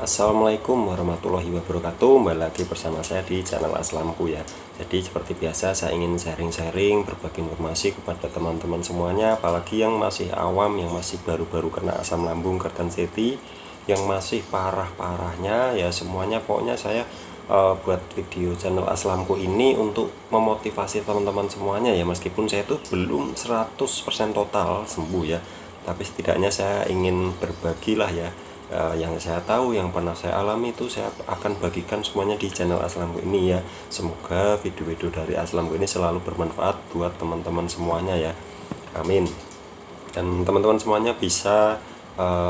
Assalamualaikum warahmatullahi wabarakatuh. Kembali lagi bersama saya di channel Aslamku ya. Jadi seperti biasa saya ingin sharing-sharing, berbagi informasi kepada teman-teman semuanya, apalagi yang masih awam, yang masih baru-baru kena asam lambung Kertanseti, yang masih parah-parahnya ya, semuanya pokoknya saya buat video channel Aslamku ini untuk memotivasi teman-teman semuanya ya, meskipun saya itu belum 100% total sembuh ya, tapi setidaknya saya ingin berbagilah ya. Yang saya tahu, yang pernah saya alami itu saya akan bagikan semuanya di channel Aslamku ini ya. Semoga video-video dari Aslamku ini selalu bermanfaat buat teman-teman semuanya ya, amin. Dan teman-teman semuanya bisa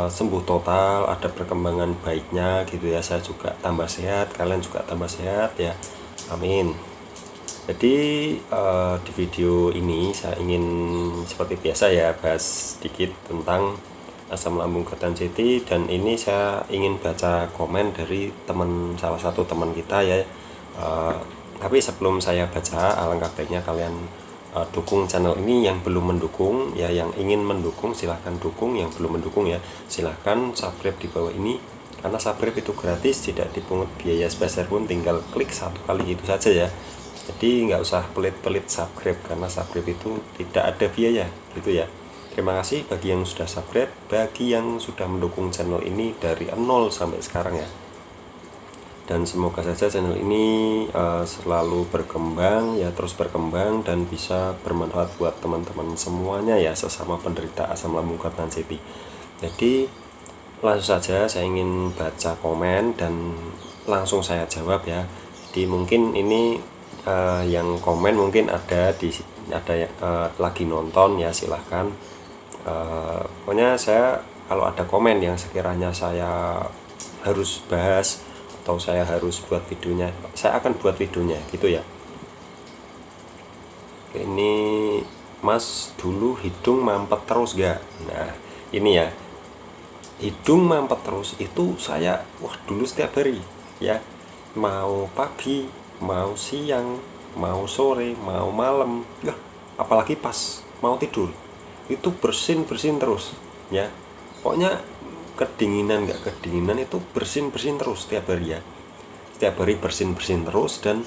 sembuh total, ada perkembangan baiknya gitu ya. Saya juga tambah sehat, kalian juga tambah sehat ya, amin. Jadi di video ini saya ingin seperti biasa ya, bahas sedikit tentang asam lambung Kertanseti, dan ini saya ingin baca komen dari salah satu teman kita ya. Tapi sebelum saya baca, alangkah baiknya kalian dukung channel ini. Yang belum mendukung ya, yang ingin mendukung silahkan dukung, yang belum mendukung ya silahkan subscribe di bawah ini, karena subscribe itu gratis, tidak dipungut biaya sebesar pun, tinggal klik satu kali itu saja ya. Jadi nggak usah pelit-pelit subscribe, karena subscribe itu tidak ada biaya gitu ya. Terima kasih bagi yang sudah subscribe, bagi yang sudah mendukung channel ini dari 0 sampai sekarang ya. Dan semoga saja channel ini selalu berkembang ya, terus berkembang dan bisa bermanfaat buat teman-teman semuanya ya, sesama penderita asam lambung Kertanseti. Jadi langsung saja saya ingin baca komen dan langsung saya jawab ya. Jadi mungkin ini yang komen mungkin ada lagi nonton ya, silahkan. Pokoknya saya kalau ada komen yang sekiranya saya harus bahas atau saya harus buat videonya, saya akan buat videonya gitu ya. Oke, ini Mas, dulu hidung mampet terus gak? Nah ini ya, hidung mampet terus itu saya dulu setiap hari ya, mau pagi, mau siang, mau sore, mau malam ya, apalagi pas mau tidur itu bersin terus ya. Pokoknya kedinginan nggak kedinginan itu bersin terus setiap hari ya, setiap hari bersin terus. Dan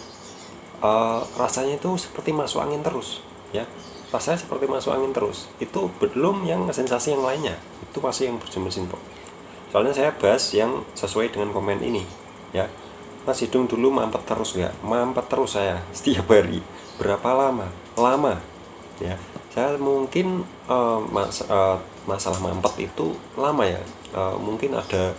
rasanya itu seperti masuk angin terus ya, rasanya seperti masuk angin terus. Itu belum yang sensasi yang lainnya, itu masih yang bersin kok. Soalnya saya bahas yang sesuai dengan komen ini ya. Mas, hidung dulu mampet terus nggak? Mampet terus saya setiap hari. Berapa lama ya. Saya mungkin masalah mampet itu lama ya, mungkin ada,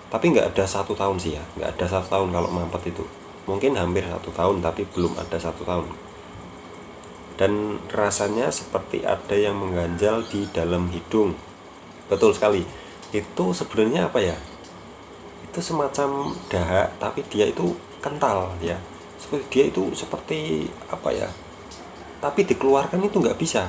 tapi nggak ada 1 tahun sih ya, nggak ada 1 tahun kalau mampet itu. Mungkin hampir 1 tahun, tapi belum ada 1 tahun. Dan rasanya seperti ada yang mengganjal di dalam hidung. Betul sekali. Itu sebenarnya apa ya, itu semacam dahak, tapi dia itu kental ya. Seperti dia itu seperti apa ya, tapi dikeluarkan itu nggak bisa,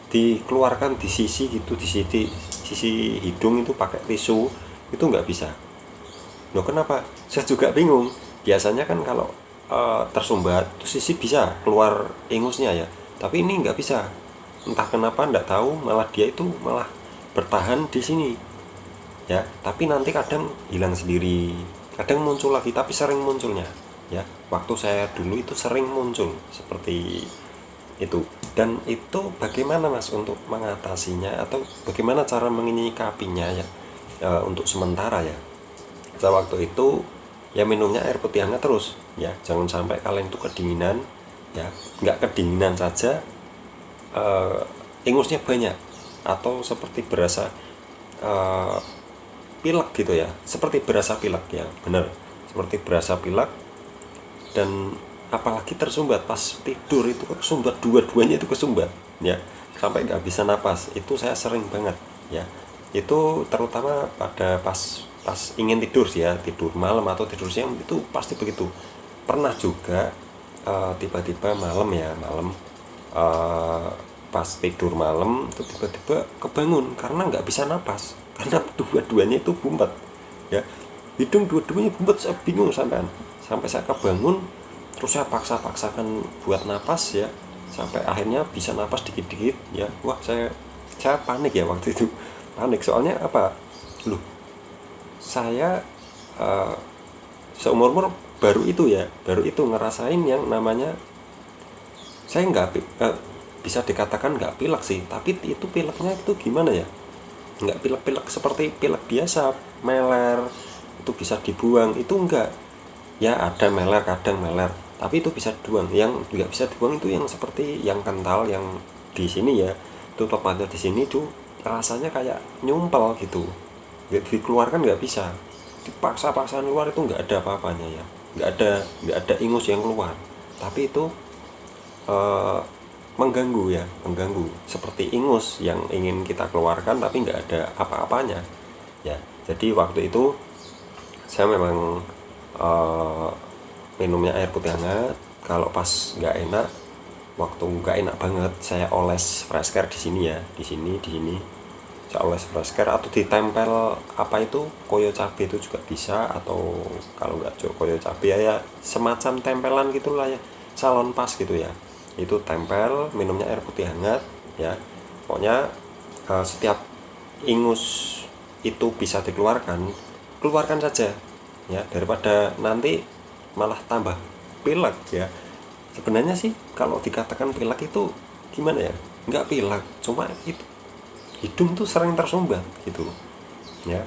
dikeluarkan di sisi gitu, di sisi hidung itu pakai tisu itu nggak bisa. Loh kenapa? Saya juga bingung. Biasanya kan kalau tersumbat itu sisi bisa keluar ingusnya ya, tapi ini nggak bisa. Entah kenapa, nggak tahu, malah dia itu malah bertahan di sini ya, tapi nanti kadang hilang sendiri, kadang muncul lagi, tapi sering munculnya ya. Waktu saya dulu itu sering muncul seperti itu. Dan itu bagaimana Mas untuk mengatasinya, atau bagaimana cara menyikapinya ya, untuk sementara ya. Saya waktu itu ya minumnya air putih hangat terus ya, jangan sampai kalian itu kedinginan ya. Nggak kedinginan saja, ingusnya banyak, atau seperti berasa pilek gitu ya, seperti berasa pilek ya, bener, seperti berasa pilek. Dan apalagi tersumbat pas tidur itu kesumbat, dua-duanya itu kesumbat ya, sampai nggak bisa napas. Itu saya sering banget ya, itu terutama pada pas ingin tidur sih ya, tidur malam atau tidur siang itu pasti begitu. Pernah juga tiba-tiba malam pas tidur malam itu tiba-tiba kebangun karena nggak bisa napas, karena dua-duanya itu bumpet ya, hidung dua-duanya bumpet. Saya bingung sampai saya kebangun, terus saya paksakan buat napas ya, sampai akhirnya bisa napas dikit-dikit ya. Wah, saya panik ya waktu itu, panik. Soalnya apa, loh saya seumur-umur baru itu ngerasain yang namanya, saya bisa dikatakan nggak pilek sih, tapi itu pileknya itu gimana ya, nggak pilek-pilek seperti pilek biasa meler itu bisa dibuang, itu enggak ya, ada meler kadang meler tapi itu bisa dibuang. Yang nggak bisa dibuang itu yang seperti yang kental, yang di sini ya, itu tepatnya di sini tuh rasanya kayak nyumpel gitu, nggak dikeluarkan, nggak bisa dipaksa-paksain keluar, itu nggak ada apa-apanya ya, nggak ada ingus yang keluar, tapi itu eh, mengganggu seperti ingus yang ingin kita keluarkan tapi nggak ada apa-apanya ya. Jadi waktu itu saya memang eh, minumnya air putih hangat. Kalau pas nggak enak, waktu nggak enak banget, saya oles fresh care di sini ya, di sini saya oles fresh care, atau ditempel apa itu koyo cabe itu juga bisa, atau kalau nggak koyo cabe ya semacam tempelan gitulah ya, salon pas gitu ya, itu tempel, minumnya air putih hangat ya. Pokoknya setiap ingus itu bisa keluarkan saja ya, daripada nanti malah tambah pilek ya. Sebenarnya sih kalau dikatakan pilek itu gimana ya, nggak pilek, cuma itu hidung tuh sering tersumbat gitu ya.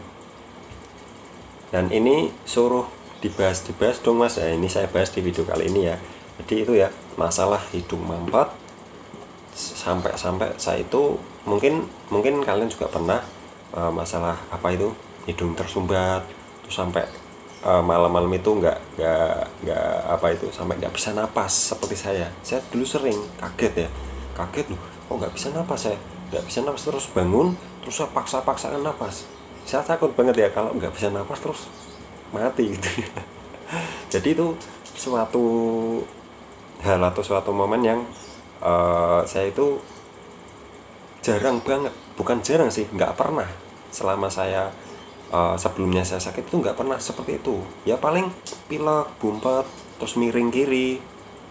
Dan ini suruh dibahas dong mas ya, ini saya bahas di video kali ini ya. Jadi itu ya, masalah hidung mampet, sampai saya itu mungkin kalian juga pernah masalah apa itu, hidung tersumbat terus sampai malam-malam itu nggak apa itu, sampai nggak bisa napas seperti saya dulu sering kaget loh, kok nggak bisa napas, saya nggak bisa napas, terus bangun terus saya paksakan napas. Saya takut banget ya kalau nggak bisa napas terus mati gitu ya. Jadi itu suatu hal atau suatu momen yang saya itu jarang banget, bukan jarang sih, nggak pernah selama saya sebelumnya saya sakit itu nggak pernah seperti itu ya. Paling pilek, bumpet, terus miring kiri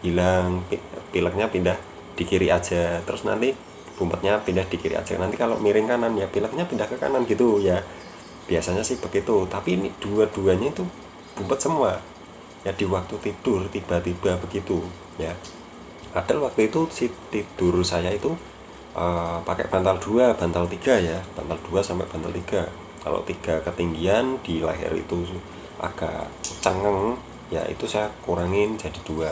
hilang, pileknya pindah di kiri aja, terus nanti bumpetnya pindah di kiri aja, nanti kalau miring kanan ya pileknya pindah ke kanan gitu ya, biasanya sih begitu. Tapi ini dua-duanya itu bumpet semua ya, di waktu tidur tiba-tiba begitu ya. Padahal waktu itu si tidur saya itu pakai bantal 2, bantal 3 ya, bantal 2 sampai bantal 3. Kalau 3 ketinggian di leher itu agak cengeng ya, itu saya kurangin jadi 2.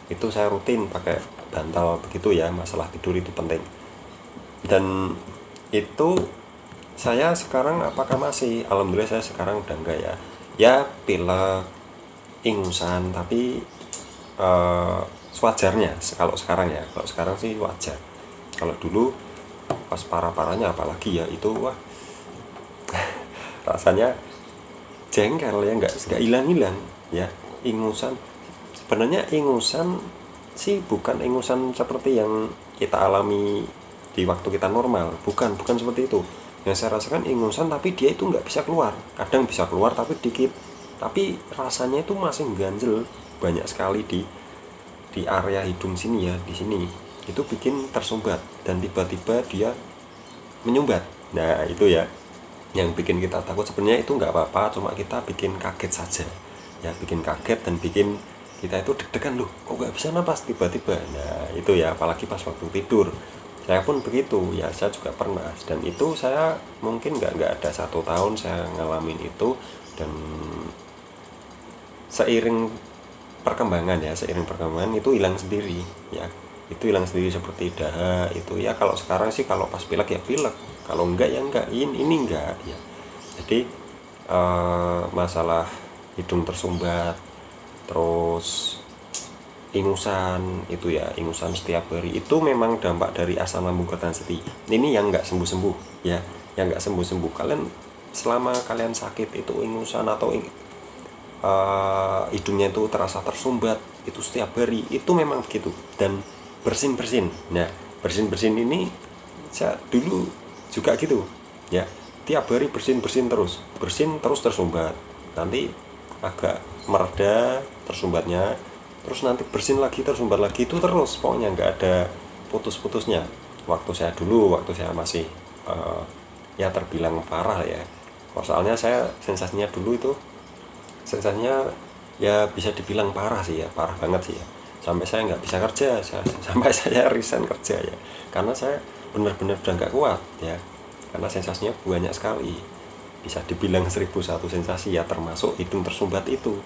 Itu saya rutin pakai bantal begitu ya, masalah tidur itu penting. Dan itu saya sekarang apakah masih, alhamdulillah saya sekarang udah enggak ya pilek, ingusan, tapi sewajarnya kalau sekarang ya. Kalau sekarang sih wajar. Kalau dulu pas parah-parahnya apalagi ya, itu wah rasanya jengkel ya, nggak hilang-hilang ya. Ingusan, sebenarnya ingusan sih bukan ingusan seperti yang kita alami di waktu kita normal, bukan seperti itu. Yang saya rasakan ingusan tapi dia itu nggak bisa keluar, kadang bisa keluar tapi dikit, tapi rasanya itu masih ganjel banyak sekali di area hidung sini ya, di sini itu bikin tersumbat dan tiba-tiba dia menyumbat. Nah itu ya yang bikin kita takut. Sebenarnya itu nggak apa-apa, cuma kita bikin kaget saja ya, bikin kaget dan bikin kita itu deg-degan, loh kok nggak bisa napas tiba-tiba. Nah itu ya, apalagi pas waktu tidur. Saya pun begitu ya, saya juga pernah, dan itu saya mungkin nggak ada 1 tahun saya ngalamin itu. Dan seiring perkembangan itu hilang sendiri ya, itu hilang sendiri seperti dahak itu ya. Kalau sekarang sih kalau pas pilek ya pilek, kalau enggak ya enggak, ini enggak ya. Jadi masalah hidung tersumbat terus ingusan itu ya, ingusan setiap hari itu memang dampak dari asam lambung ketan-seti. Ini yang enggak sembuh-sembuh ya, yang enggak sembuh-sembuh. Kalian selama kalian sakit itu ingusan atau hidungnya itu terasa tersumbat itu setiap hari, itu memang begitu. Dan bersin. Nah bersin ini saya dulu juga gitu ya, tiap hari bersin terus tersumbat, nanti agak mereda tersumbatnya, terus nanti bersin lagi tersumbat lagi, itu terus pokoknya nggak ada putus-putusnya. Waktu saya masih ya terbilang parah ya, Soalnya saya sensasinya dulu itu, sensasinya ya bisa dibilang parah sih ya, parah banget sih ya, sampai saya nggak bisa kerja, sampai saya resign kerja ya, karena saya benar-benar udah nggak kuat ya, karena sensasinya banyak sekali, bisa dibilang 1001 sensasi ya, termasuk hidung tersumbat itu.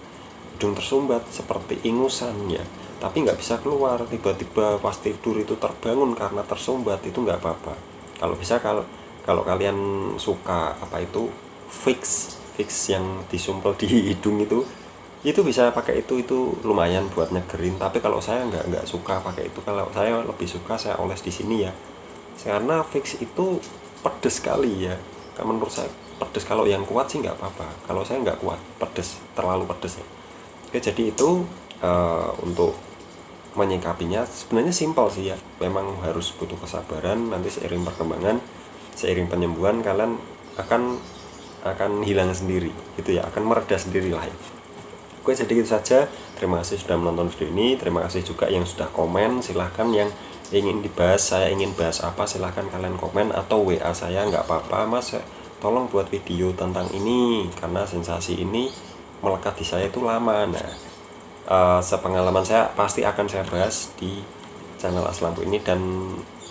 Hidung tersumbat seperti ingusan ya, tapi nggak bisa keluar, tiba-tiba pas tidur itu terbangun karena tersumbat, itu nggak apa-apa. Kalau bisa, kalau kalian suka apa itu fix fix yang disumpel di hidung itu bisa pakai itu lumayan buat nyegerin. Tapi kalau saya nggak suka pakai itu, kalau saya lebih suka saya oles di sini ya, karena fix itu pedes sekali ya, menurut saya pedes. Kalau yang kuat sih nggak apa-apa, kalau saya nggak kuat, pedes, terlalu pedes ya. Oke, jadi itu untuk menyikapinya sebenarnya simpel sih ya, memang harus butuh kesabaran. Nanti seiring perkembangan, seiring penyembuhan, kalian akan hilang sendiri gitu ya, akan mereda sendiri lah ya. Oke, jadi itu saja. Terima kasih sudah menonton video ini. Terima kasih juga yang sudah komen. Silahkan yang ingin dibahas, saya ingin bahas apa, silahkan kalian komen atau WA saya, nggak apa-apa mas, tolong buat video tentang ini, karena sensasi ini melekat di saya itu lama. Nah, sepengalaman saya pasti akan saya bahas di channel Aslamku ini, dan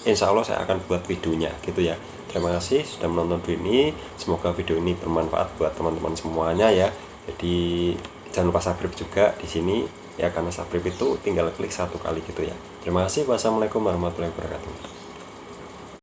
insya Allah saya akan buat videonya gitu ya. Terima kasih sudah menonton video ini, semoga video ini bermanfaat buat teman-teman semuanya ya. Jadi jangan lupa subscribe juga di sini ya, karena subscribe itu tinggal klik 1 kali gitu ya. Terima kasih. Wassalamualaikum warahmatullahi wabarakatuh.